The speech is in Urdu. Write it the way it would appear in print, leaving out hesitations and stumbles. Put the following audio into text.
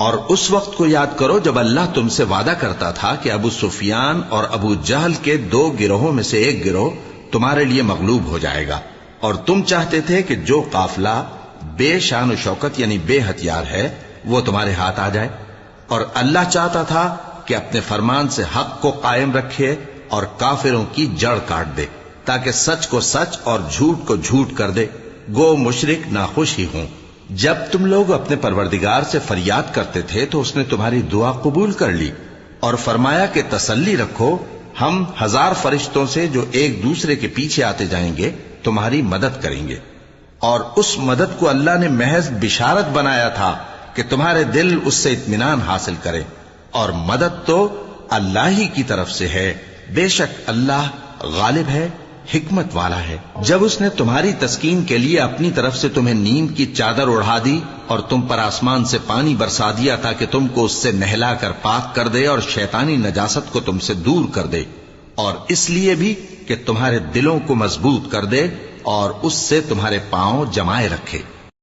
اور اس وقت کو یاد کرو جب اللہ تم سے وعدہ کرتا تھا کہ ابو سفیان اور ابو جہل کے 2 گروہوں میں سے ایک گروہ تمہارے لیے مغلوب ہو جائے گا، اور تم چاہتے تھے کہ جو قافلہ بے شان و شوکت یعنی بے ہتھیار ہے وہ تمہارے ہاتھ آ جائے، اور اللہ چاہتا تھا کہ اپنے فرمان سے حق کو قائم رکھے اور کافروں کی جڑ کاٹ دے، تاکہ سچ کو سچ اور جھوٹ کو جھوٹ کر دے، گو مشرک ناخوش ہی ہوں۔ جب تم لوگ اپنے پروردگار سے فریاد کرتے تھے تو اس نے تمہاری دعا قبول کر لی اور فرمایا کہ تسلی رکھو، ہم 1000 فرشتوں سے جو ایک دوسرے کے پیچھے آتے جائیں گے تمہاری مدد کریں گے۔ اور اس مدد کو اللہ نے محض بشارت بنایا تھا کہ تمہارے دل اس سے اطمینان حاصل کرے، اور مدد تو اللہ ہی کی طرف سے ہے، بے شک اللہ غالب ہے، حکمت والا ہے۔ جب اس نے تمہاری تسکین کے لیے اپنی طرف سے تمہیں نیند کی چادر اڑھا دی اور تم پر آسمان سے پانی برسا دیا تاکہ تم کو اس سے نہلا کر پاک کر دے اور شیطانی نجاست کو تم سے دور کر دے، اور اس لیے بھی کہ تمہارے دلوں کو مضبوط کر دے اور اس سے تمہارے پاؤں جمائے رکھے۔